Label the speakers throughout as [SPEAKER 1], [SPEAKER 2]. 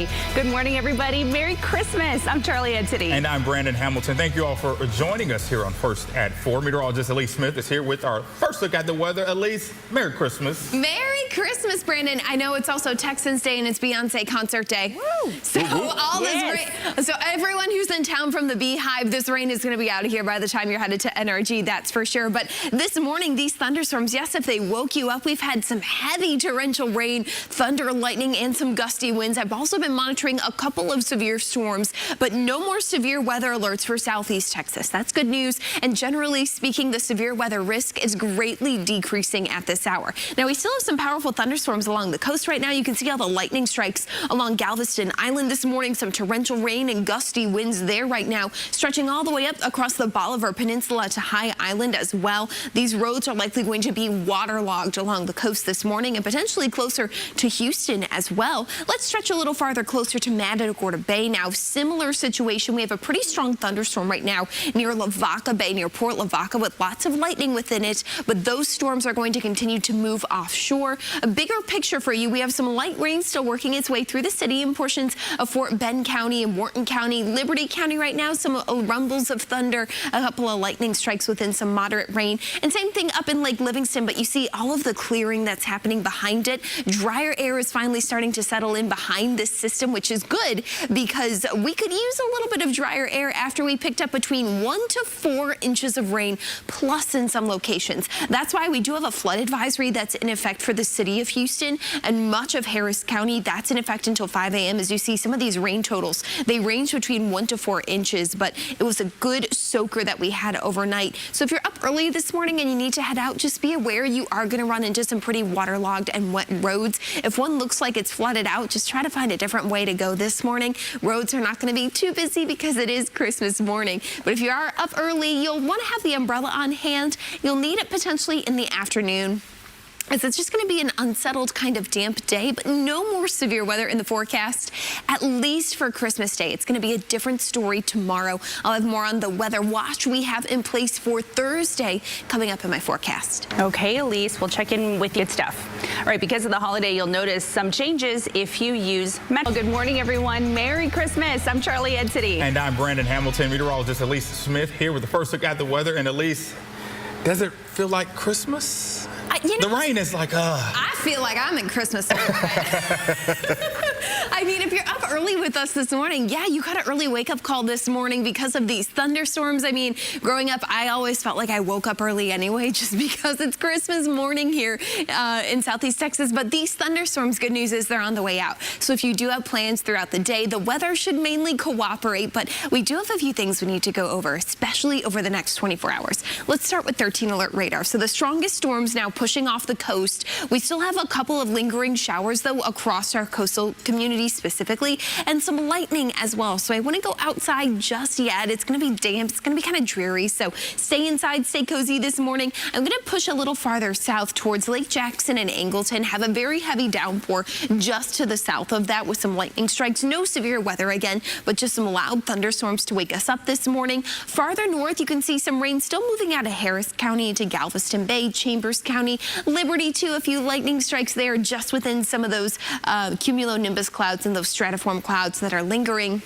[SPEAKER 1] City. Good morning, everybody. Merry Christmas. I'm Charlie Edtity.
[SPEAKER 2] And I'm Brandon Hamilton. Thank you all for joining us here on First at 4. Meteorologist Elyse Smith is here with our first look at the weather. Elyse, Merry Christmas.
[SPEAKER 3] Merry Christmas, Brandon. I know it's also Texans Day and it's Beyonce concert day.
[SPEAKER 1] Woo.
[SPEAKER 3] So all this rain. So everyone who's in town from the Beehive, this rain is going to be out of here by the time you're headed to NRG, that's for sure. But this morning, these thunderstorms, yes, if they woke you up, we've had some heavy torrential rain, thunder, lightning, and some gusty winds. I've also been monitoring a couple of severe storms, but no more severe weather alerts for southeast Texas. That's good news. And generally speaking, the severe weather risk is greatly decreasing at this hour. Now, we still have some powerful thunderstorms along the coast right now. You can see all the lightning strikes along Galveston Island this morning, some torrential rain and gusty winds there right now, stretching all the way up across the Bolivar Peninsula to High Island as well. These roads are likely going to be waterlogged along the coast this morning and potentially closer to Houston as well. Let's stretch a little farther closer to Matagorda Bay now. Similar situation. We have a pretty strong thunderstorm right now near Lavaca Bay, near Port Lavaca, with lots of lightning within it, but those storms are going to continue to move offshore. A bigger picture for you, we have some light rain still working its way through the city in portions of Fort Bend County and Wharton County, Liberty County right now, some rumbles of thunder, a couple of lightning strikes within some moderate rain, and same thing up in Lake Livingston, but you see all of the clearing that's happening behind it. Drier air is finally starting to settle in behind this system, which is good because we could use a little bit of drier air after we picked up between 1 to 4 inches of rain, plus in some locations. That's why we do have a flood advisory that's in effect for the city of Houston and much of Harris County. That's in effect until 5 a.m. As you see some of these rain totals, they range between 1 to 4 inches, but it was a good soaker that we had overnight. So if you're up early this morning and you need to head out, just be aware you are going to run into some pretty waterlogged and wet roads. If one looks like it's flooded out, just try to find a different way to go this morning. Roads are not going to be too busy because it is Christmas morning. But if you are up early, you'll want to have the umbrella on hand. You'll need it potentially in the afternoon, as it's just going to be an unsettled kind of damp day, but no more severe weather in the forecast, at least for Christmas Day. It's going to be a different story tomorrow. I'll have more on the weather watch we have in place for Thursday coming up in my forecast.
[SPEAKER 1] Okay, Elyse, we'll check in with you stuff. All right, because of the holiday, you'll notice some changes if you use metal. Good morning, everyone. Merry Christmas. I'm Charlie Edtity.
[SPEAKER 2] And I'm Brandon Hamilton. Meteorologist Elyse Smith here with the first look at the weather. And Elyse, does it feel like Christmas? The rain is like,
[SPEAKER 3] I feel like I'm in Christmas a little bit. I mean, if you're up early with us this morning, yeah, you got an early wake-up call this morning because of these thunderstorms. I mean, growing up, I always felt like I woke up early anyway, just because it's Christmas morning here in Southeast Texas. But these thunderstorms, good news is they're on the way out. So if you do have plans throughout the day, the weather should mainly cooperate. But we do have a few things we need to go over, especially over the next 24 hours. Let's start with 13 alert radar. So the strongest storms now pushing off the coast. We still have a couple of lingering showers, though, across our coastal community specifically, and some lightning as well. So I wouldn't go outside just yet. It's going to be damp. It's going to be kind of dreary. So stay inside, stay cozy this morning. I'm going to push a little farther south towards Lake Jackson and Angleton. Have a very heavy downpour just to the south of that with some lightning strikes. No severe weather again, but just some loud thunderstorms to wake us up this morning. Farther north, you can see some rain still moving out of Harris County into Galveston Bay, Chambers County, Liberty too. A few lightning strikes there just within some of those cumulonimbus clouds and those stratiform clouds that are lingering.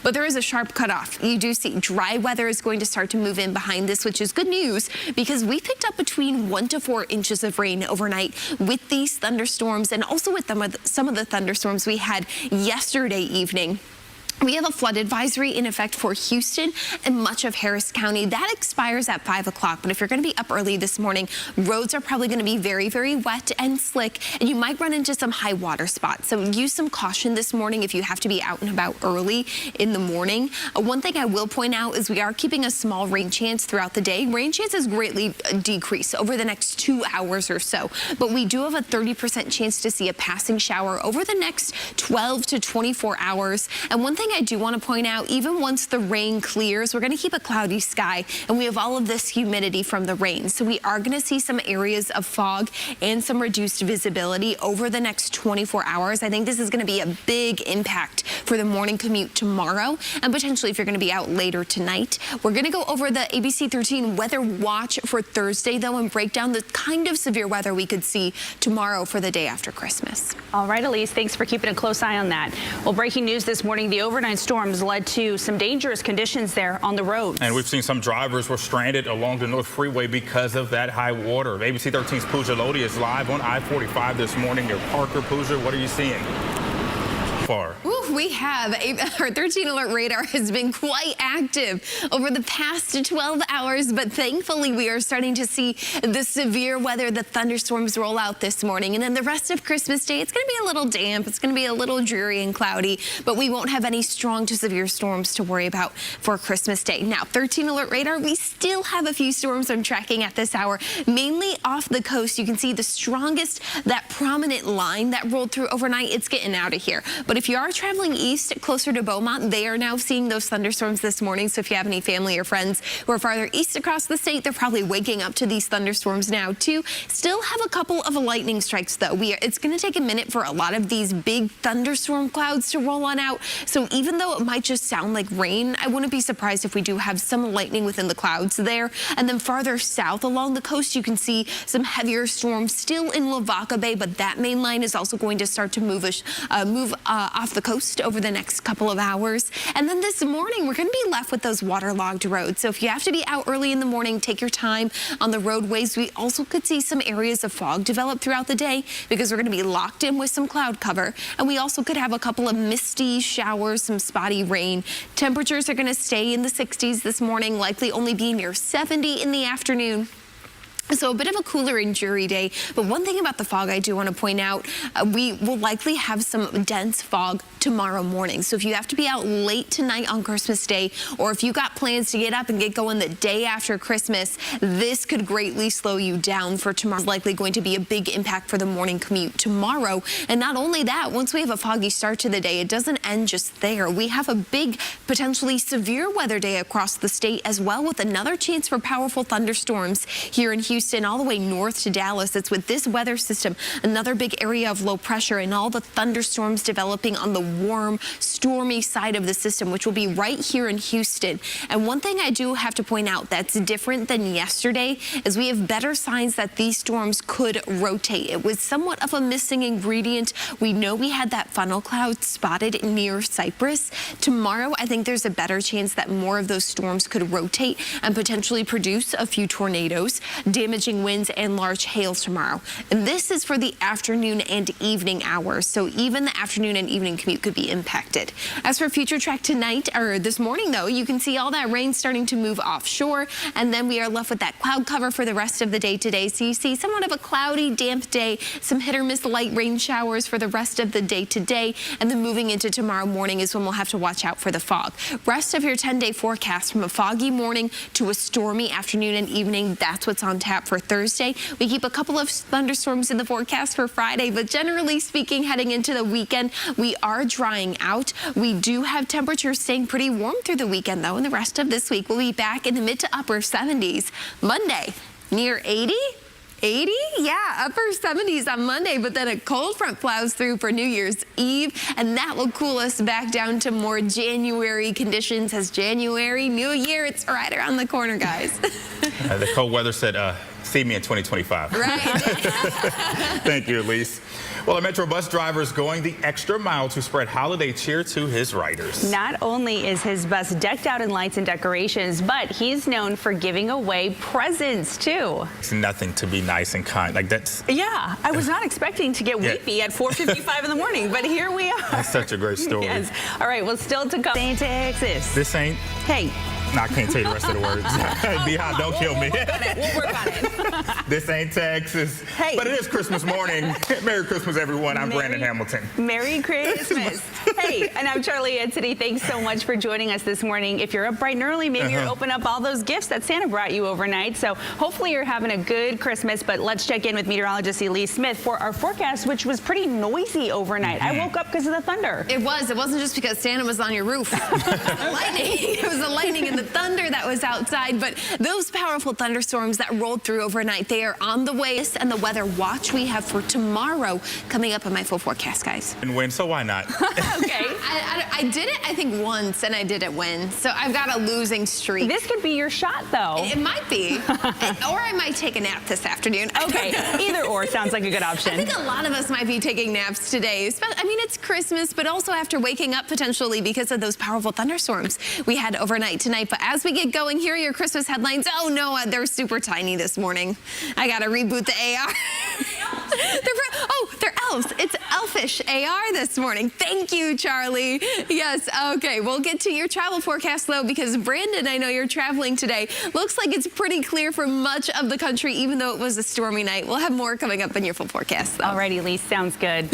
[SPEAKER 3] But there is a sharp cutoff. You do see dry weather is going to start to move in behind this, which is good news because we picked up between 1 to 4 inches of rain overnight with these thunderstorms and also with some of the thunderstorms we had yesterday evening. We have a flood advisory in effect for Houston and much of Harris County. That expires at 5 o'clock. But if you're going to be up early this morning, roads are probably going to be very, very wet and slick, and you might run into some high water spots. So use some caution this morning if you have to be out and about early in the morning. One thing I will point out is we are keeping a small rain chance throughout the day. Rain chances greatly decrease over the next 2 hours or so. But we do have a 30% chance to see a passing shower over the next 12 to 24 hours. And one thing I do want to point out, even once the rain clears, we're going to keep a cloudy sky, and we have all of this humidity from the rain. So we are going to see some areas of fog and some reduced visibility over the next 24 hours. I think this is going to be a big impact for the morning commute tomorrow, and potentially if you're going to be out later tonight. We're going to go over the ABC 13 weather watch for Thursday, though, and break down the kind of severe weather we could see tomorrow for the day after Christmas.
[SPEAKER 1] All right, Elyse, thanks for keeping a close eye on that. Well, breaking news this morning, the overnight storms led to some dangerous conditions there on the roads.
[SPEAKER 2] And we've seen some drivers were stranded along the North Freeway because of that high water. ABC 13's Pooja Lodi is live on I-45 this morning near Parker. Pooja, what are you seeing? Far.
[SPEAKER 3] Ooh, we have our 13 alert radar has been quite active over the past 12 hours, but thankfully we are starting to see the severe weather, the thunderstorms roll out this morning. And then the rest of Christmas Day, it's going to be a little damp. It's going to be a little dreary and cloudy, but we won't have any strong to severe storms to worry about for Christmas Day. Now, 13 alert radar, we still have a few storms I'm tracking at this hour, mainly off the coast. You can see the strongest, that prominent line that rolled through overnight, it's getting out of here. But if you are traveling east closer to Beaumont, they are now seeing those thunderstorms this morning. So if you have any family or friends who are farther east across the state, they're probably waking up to these thunderstorms now too. Still have a couple of lightning strikes though. It's going to take a minute for a lot of these big thunderstorm clouds to roll on out. So even though it might just sound like rain, I wouldn't be surprised if we do have some lightning within the clouds there. And then farther south along the coast, you can see some heavier storms still in Lavaca Bay, but that main line is also going to start to move off the coast over the next couple of hours. And then this morning, we're going to be left with those waterlogged roads. So if you have to be out early in the morning, take your time on the roadways. We also could see some areas of fog develop throughout the day because we're going to be locked in with some cloud cover. And we also could have a couple of misty showers, some spotty rain. Temperatures are going to stay in the 60s this morning, likely only be near 70 in the afternoon. So a bit of a cooler and dreary day, but one thing about the fog I do want to point out, we will likely have some dense fog tomorrow morning. So if you have to be out late tonight on Christmas Day, or if you got plans to get up and get going the day after Christmas, this could greatly slow you down for tomorrow. It's likely going to be a big impact for the morning commute tomorrow. And not only that, once we have a foggy start to the day, it doesn't end just there. We have a big, potentially severe weather day across the state as well, with another chance for powerful thunderstorms here in Houston, all the way north to Dallas. It's with this weather system, another big area of low pressure, and all the thunderstorms developing on the warm, stormy side of the system, which will be right here in Houston. And one thing I do have to point out that's different than yesterday is we have better signs that these storms could rotate. It was somewhat of a missing ingredient. We know we had that funnel cloud spotted near Cyprus. Tomorrow, I think there's a better chance that more of those storms could rotate and potentially produce a few tornadoes, damaging winds and large hail tomorrow. And this is for the afternoon and evening hours. So even the afternoon and evening commute could be impacted. As for future track tonight, or this morning though, you can see all that rain starting to move offshore, and then we are left with that cloud cover for the rest of the day today. So you see somewhat of a cloudy, damp day, some hit or miss light rain showers for the rest of the day today, and then moving into tomorrow morning is when we'll have to watch out for the fog. Rest of your 10-day forecast, from a foggy morning to a stormy afternoon and evening, that's what's on tap for Thursday. We keep a couple of thunderstorms in the forecast for Friday, but generally speaking, heading into the weekend, we are drying out. We do have temperatures staying pretty warm through the weekend, though, and the rest of this week we'll be back in the mid to upper 70s. Monday, near 80? 80? Yeah, upper 70s on Monday, but then a cold front plows through for New Year's Eve, and that will cool us back down to more January conditions, as January, New Year, it's right around the corner, guys.
[SPEAKER 2] The cold weather said, see me in 2025.
[SPEAKER 3] Right.
[SPEAKER 2] Thank you, Elyse. Well, a Metro bus driver is going the extra mile to spread holiday cheer to his riders.
[SPEAKER 1] Not only is his bus decked out in lights and decorations, but he's known for giving away presents, too.
[SPEAKER 2] It's nothing to be nice and kind. Like, that's...
[SPEAKER 1] Yeah, I was not expecting to get weepy at 4:55 in the morning, but here we are.
[SPEAKER 2] That's such a great story.
[SPEAKER 1] Yes. All right, well, still to come. St. Texas.
[SPEAKER 2] This ain't...
[SPEAKER 1] Hey.
[SPEAKER 2] No, I can't tell you the rest of the words. Beehive, don't kill me.
[SPEAKER 1] We'll work on it.
[SPEAKER 2] This ain't Texas.
[SPEAKER 1] Hey.
[SPEAKER 2] But it is Christmas morning. Merry Christmas, everyone. I'm Brandon Hamilton.
[SPEAKER 1] Merry Christmas. Hey, and I'm Charlie Anthony. Thanks so much for joining us this morning. If you're up bright and early, maybe you're open up all those gifts that Santa brought you overnight. So hopefully you're having a good Christmas. But let's check in with meteorologist Elyse Smith for our forecast, which was pretty noisy overnight. I woke up because of the thunder.
[SPEAKER 3] It was. It wasn't just because Santa was on your roof. It was the lightning. It was the lightning and the thunder that was outside. But those powerful thunderstorms that rolled through overnight, they are on the way. And the weather watch we have for tomorrow coming up on my full forecast, guys.
[SPEAKER 2] And win, so why not?
[SPEAKER 3] Okay. I did it, I think, once, and I didn't win. So I've got a losing streak.
[SPEAKER 1] This could be your shot, though.
[SPEAKER 3] It might be. Or I might take a nap this afternoon.
[SPEAKER 1] Okay, either or sounds like a good option.
[SPEAKER 3] I think a lot of us might be taking naps today. I mean, it's Christmas, but also after waking up potentially because of those powerful thunderstorms we had overnight tonight. But as we get going, here are your Christmas headlines. Oh, no, they're super tiny this morning. I got to reboot the AR. They're elves. It's elfish AR this morning. Thank you, Charlie. Yes, okay. We'll get to your travel forecast, though, because Brandon, I know you're traveling today. Looks like it's pretty clear for much of the country, even though it was a stormy night. We'll have more coming up in your full forecast, though.
[SPEAKER 1] Alrighty, Elyse, sounds good.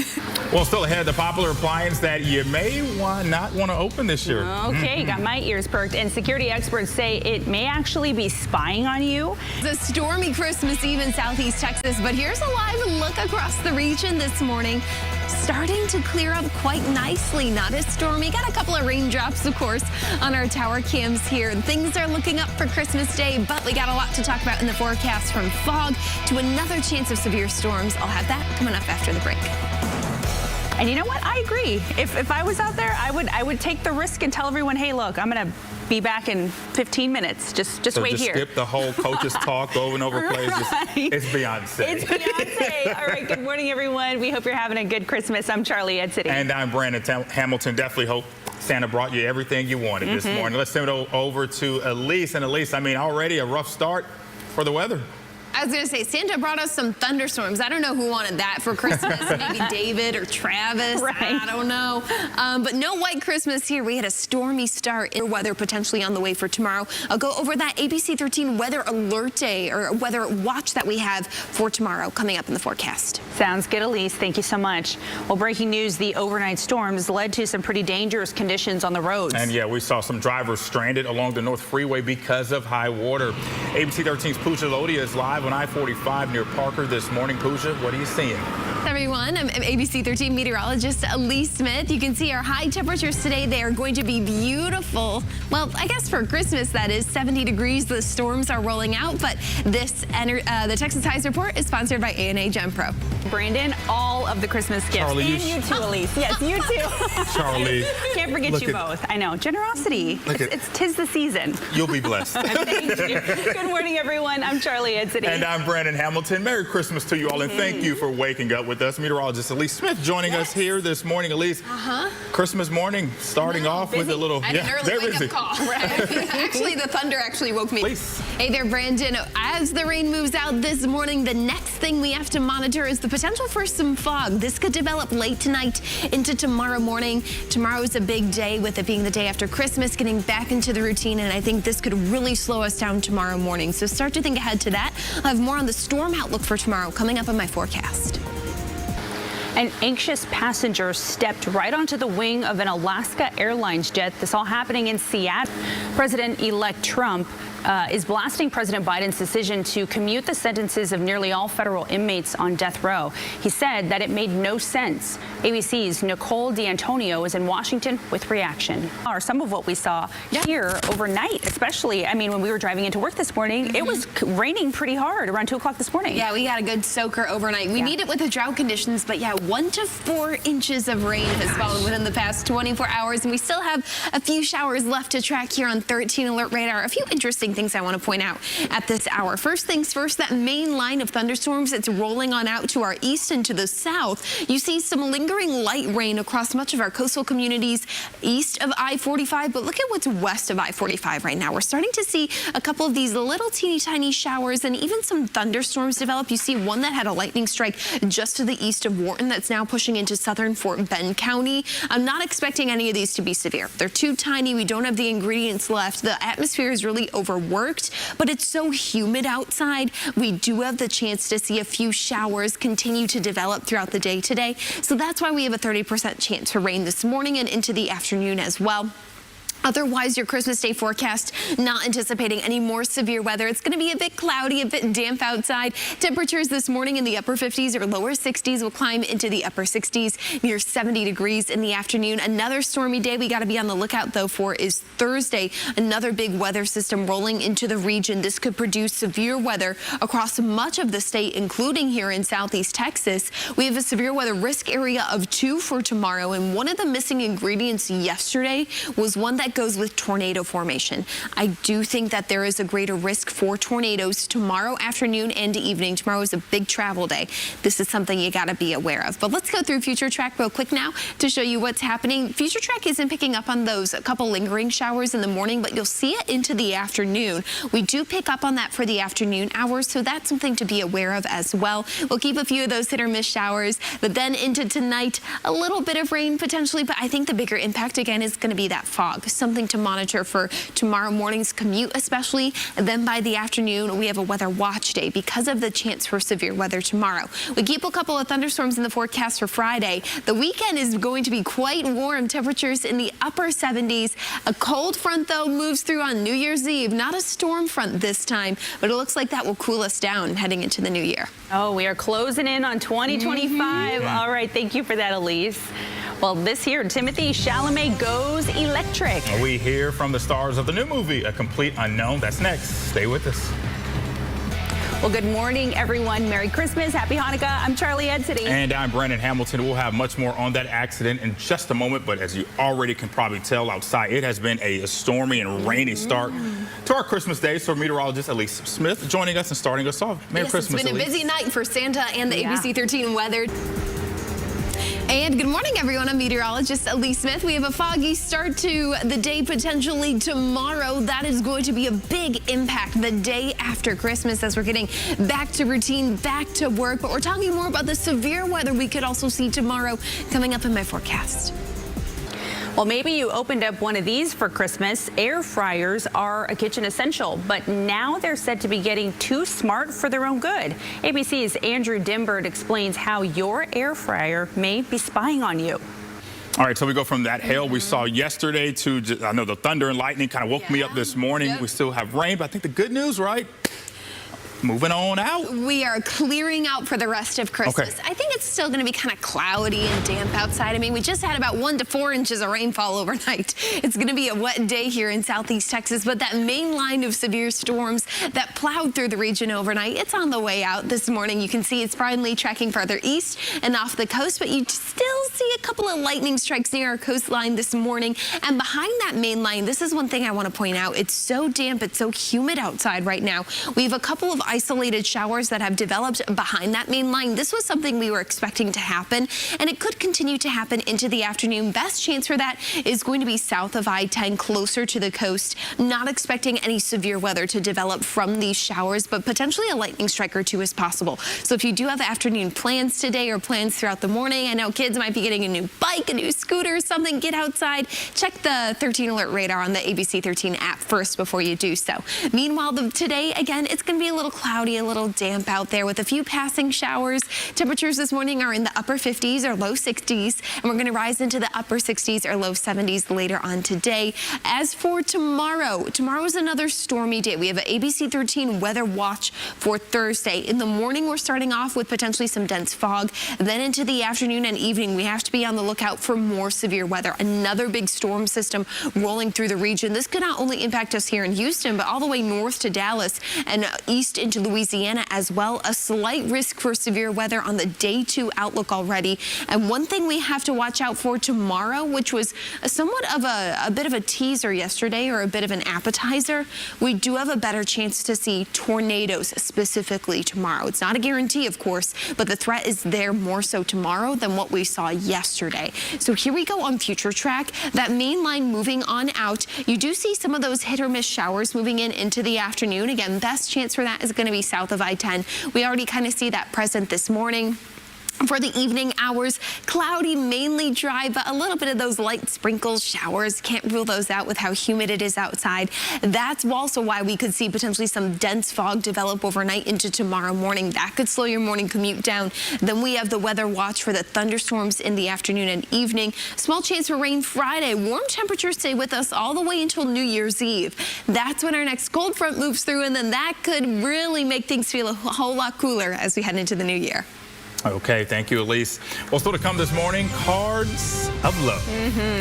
[SPEAKER 2] Well, still ahead, the popular appliance that you may not want to open this year.
[SPEAKER 1] Okay, got my ears perked. And security experts say it may actually be spying on you.
[SPEAKER 3] It's a stormy Christmas Eve in Southeast Texas, but here's a live look across the region this morning. Starting to clear up quite nicely, not as stormy. Got a couple of raindrops, of course, on our tower cams here. Things are looking up for Christmas Day, but we got a lot to talk about in the forecast, from fog to another chance of severe storms. I'll have that coming up after the break.
[SPEAKER 1] And you know what? I agree. If I was out there, I would take the risk and tell everyone, hey, look, I'm going to be back in 15 minutes. Just wait here.
[SPEAKER 2] Skip the whole coach's talk over and over plays. It's Beyonce.
[SPEAKER 1] It's Beyonce. All right, good morning, everyone. We hope you're having a good Christmas. I'm Charlie Ed City.
[SPEAKER 2] And I'm Brandon Hamilton. Definitely hope Santa brought you everything you wanted this morning. Let's send it over to Elyse. And Elyse, I mean, already a rough start for the weather.
[SPEAKER 3] I was going to say, Santa brought us some thunderstorms. I don't know who wanted that for Christmas. Maybe David or Travis.
[SPEAKER 1] Right.
[SPEAKER 3] I don't know. But no white Christmas here. We had a stormy start. Weather potentially on the way for tomorrow. I'll go over that ABC 13 weather alert day or weather watch that we have for tomorrow coming up in the forecast.
[SPEAKER 1] Sounds good, Elyse. Thank you so much. Well, breaking news, the overnight storms led to some pretty dangerous conditions on the roads.
[SPEAKER 2] And yeah, we saw some drivers stranded along the North Freeway because of high water. ABC 13's Pooja Lodia is live on I-45 near Parker this morning. Pooja, what are you seeing?
[SPEAKER 3] Everyone, I'm ABC 13 meteorologist Elyse Smith. You can see our high temperatures today. They are going to be beautiful. Well, I guess for Christmas, that is 70 degrees. The storms are rolling out, but the Texas Highs Report is sponsored by A&A Gem Pro.
[SPEAKER 1] Brandon, all of the Christmas gifts.
[SPEAKER 2] Charlie,
[SPEAKER 1] and you too, Elyse. Yes, you too.
[SPEAKER 2] Charlie.
[SPEAKER 1] Can't forget you both. I know. Generosity. Tis the season.
[SPEAKER 2] You'll be blessed.
[SPEAKER 1] Thank you. Good morning, everyone. I'm Charlie Ed City.
[SPEAKER 2] And I'm Brandon Hamilton. Merry Christmas to you all, and thank you for waking up with us. Meteorologist Elyse Smith joining us here this morning. Elyse, Christmas morning, starting off with a little...
[SPEAKER 3] I had an early wake-up call. Right? Actually, the thunder actually woke me.
[SPEAKER 2] Please.
[SPEAKER 3] Hey there, Brandon. As the rain moves out this morning, the next thing we have to monitor is the potential for some fog. This could develop late tonight into tomorrow morning. Tomorrow is a big day, with it being the day after Christmas, getting back into the routine, and I think this could really slow us down tomorrow morning. So start to think ahead to that. I'll have more on the storm outlook for tomorrow coming up in my forecast.
[SPEAKER 1] An anxious passenger stepped right onto the wing of an Alaska Airlines jet. This all happening in Seattle. President-elect Trump is blasting President Biden's decision to commute the sentences of nearly all federal inmates on death row. He said that it made no sense. ABC's Nicole D'Antonio is in Washington with reaction. Or some of what we saw here overnight, especially, I mean, when we were driving into work this morning, it was raining pretty hard around 2 o'clock this morning.
[SPEAKER 3] Yeah, we got a good soaker overnight. We need it with the drought conditions, but yeah, 1 to 4 inches of rain has fallen within the past 24 hours, and we still have a few showers left to track here on 13 Alert Radar. A few interesting things I want to point out at this hour. First things first, that main line of thunderstorms, it's rolling on out to our east and to the south. You see some lingering light rain across much of our coastal communities east of I-45, but look at what's west of I-45 right now. We're starting to see a couple of these little teeny tiny showers and even some thunderstorms develop. You see one that had a lightning strike just to the east of Wharton that's now pushing into southern Fort Bend County. I'm not expecting any of these to be severe. They're too tiny. We don't have the ingredients left. The atmosphere is really overworked, but it's so humid outside. We do have the chance to see a few showers continue to develop throughout the day today. So that's why we have a 30% chance for rain this morning and into the afternoon as well. Otherwise, your Christmas Day forecast, not anticipating any more severe weather. It's going to be a bit cloudy, a bit damp outside. Temperatures this morning in the upper 50s or lower 60s will climb into the upper 60s, near 70 degrees in the afternoon. Another stormy day we got to be on the lookout, though, for is Thursday. Another big weather system rolling into the region. This could produce severe weather across much of the state, including here in southeast Texas. We have a severe weather risk area of 2 for tomorrow, and one of the missing ingredients yesterday was one that goes with tornado formation. I do think that there is a greater risk for tornadoes tomorrow afternoon and evening. Tomorrow is a big travel day. This is something you got to be aware of. But let's go through Future Track real quick now to show you what's happening. Future Track isn't picking up on those a couple lingering showers in the morning, but you'll see it into the afternoon. We do pick up on that for the afternoon hours, so that's something to be aware of as well. We'll keep a few of those hit or miss showers, but then into tonight, a little bit of rain potentially, but I think the bigger impact again is going to be that fog. Something to monitor for tomorrow morning's commute especially. And then by the afternoon, we have a weather watch day because of the chance for severe weather tomorrow. We keep a couple of thunderstorms in the forecast for Friday. The weekend is going to be quite warm. Temperatures in the upper 70s. A cold front, though, moves through on New Year's Eve. Not a storm front this time, but it looks like that will cool us down heading into the new year.
[SPEAKER 1] Oh, we are closing in on 2025. All right, thank you for that, Elyse. Well, this year, Timothy Chalamet goes electric.
[SPEAKER 2] We hear from the stars of the new movie, A Complete Unknown. That's next. Stay with us.
[SPEAKER 1] Well, good morning, everyone. Merry Christmas. Happy Hanukkah. I'm Charlie Edsity.
[SPEAKER 2] And I'm Brandon Hamilton. We'll have much more on that accident in just a moment. But as you already can probably tell outside, it has been a stormy and rainy start to our Christmas day. So meteorologist Elyse Smith joining us and starting us off. Merry Christmas,
[SPEAKER 3] It's been a busy night for Santa and the ABC 13 weather. And good morning, everyone. I'm meteorologist Elyse Smith. We have a foggy start to the day potentially tomorrow. That is going to be a big impact the day after Christmas as we're getting back to routine, back to work. But we're talking more about the severe weather we could also see tomorrow coming up in my forecast.
[SPEAKER 1] Well, maybe you opened up one of these for Christmas. Air fryers are a kitchen essential, but now they're said to be getting too smart for their own good. ABC's Andrew Dimbert explains how your air fryer may be spying on you.
[SPEAKER 2] All right, so we go from that hail we saw yesterday to, I know the thunder and lightning kind of woke me up this morning. We still have rain, but I think the good news, right? Moving on out.
[SPEAKER 3] We are clearing out for the rest of Christmas. I think it's still going to be kind of cloudy and damp outside. I mean, we just had about 1 to 4 inches of rainfall overnight. It's going to be a wet day here in southeast Texas, but that main line of severe storms that plowed through the region overnight, it's on the way out this morning. You can see it's finally tracking farther east and off the coast, but you still see a couple of lightning strikes near our coastline this morning. And behind that main line, this is one thing I want to point out. It's so damp, it's so humid outside right now. We have a couple of isolated showers that have developed behind that main line. This was something we were expecting to happen, and it could continue to happen into the afternoon. Best chance for that is going to be south of I-10, closer to the coast. Not expecting any severe weather to develop from these showers, but potentially a lightning strike or two is possible. So if you do have afternoon plans today or plans throughout the morning, I know kids might be getting a new bike, a new scooter or something, get outside. Check the 13 alert radar on the ABC 13 app first before you do so. Meanwhile, today, again, it's going to be a little cloudy, a little damp out there with a few passing showers. Temperatures this morning are in the upper 50s or low 60s, and we're going to rise into the upper 60s or low 70s later on today. As for tomorrow, tomorrow is another stormy day. We have an ABC 13 weather watch for Thursday. In the morning, we're starting off with potentially some dense fog. Then into the afternoon and evening, we have to be on the lookout for more severe weather. Another big storm system rolling through the region. This could not only impact us here in Houston, but all the way north to Dallas and east into Louisiana as well. A slight risk for severe weather on the day 2 outlook already. And one thing we have to watch out for tomorrow, which was somewhat of a bit of a teaser yesterday or a bit of an appetizer, we do have a better chance to see tornadoes specifically tomorrow. It's not a guarantee, of course, but the threat is there more so tomorrow than what we saw yesterday. So here we go on Future Track. That main line moving on out. You do see some of those hit or miss showers moving in into the afternoon. Again, best chance for that is going to be south of I-10. We already kind of see that present this morning. For the evening hours, cloudy, mainly dry, but a little bit of those light sprinkles, showers. Can't rule those out with how humid it is outside. That's also why we could see potentially some dense fog develop overnight into tomorrow morning. That could slow your morning commute down. Then we have the weather watch for the thunderstorms in the afternoon and evening. Small chance for rain Friday. Warm temperatures stay with us all the way until New Year's Eve. That's when our next cold front moves through, and then that could really make things feel a whole lot cooler as we head into the new year.
[SPEAKER 2] Okay, thank you, Elyse. Well, still to come this morning, cards of love.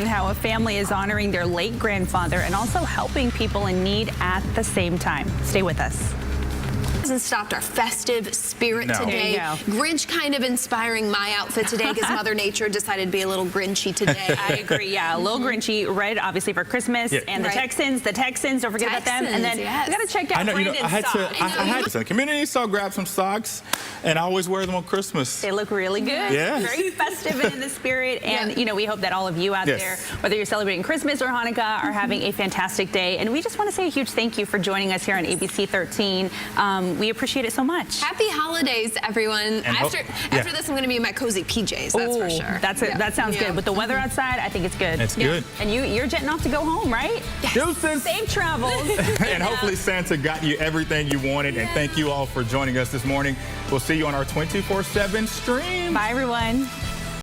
[SPEAKER 1] How a family is honoring their late grandfather and also helping people in need at the same time. Stay with us.
[SPEAKER 3] Hasn't stopped our festive spirit today.
[SPEAKER 1] There you go.
[SPEAKER 3] Grinch kind of inspiring my outfit today because Mother Nature decided to be a little grinchy today.
[SPEAKER 1] I agree, yeah, a little grinchy. Red, obviously, for Christmas.
[SPEAKER 2] Yeah.
[SPEAKER 1] And the Texans, don't forget about them. And then we got to check out Brandon's socks.
[SPEAKER 2] I had to in the community, so I grabbed some socks, and I always wear them on Christmas.
[SPEAKER 1] They look really good.
[SPEAKER 2] Yes.
[SPEAKER 1] Very festive and in the spirit. And, you know, we hope that all of you out there, whether you're celebrating Christmas or Hanukkah, are having a fantastic day. And we just want to say a huge thank you for joining us here on ABC 13. We appreciate it so much.
[SPEAKER 3] Happy holidays, everyone.
[SPEAKER 2] And
[SPEAKER 3] after this, I'm going to be in my cozy PJs, that's for sure.
[SPEAKER 1] That sounds good. With the weather outside, I think it's good.
[SPEAKER 2] It's good.
[SPEAKER 1] And you're jetting off to go home, right?
[SPEAKER 2] Deuces.
[SPEAKER 1] Safe travels.
[SPEAKER 2] And hopefully Santa got you everything you wanted. And thank you all for joining us this morning. We'll see you on our 24/7 stream.
[SPEAKER 1] Bye, everyone.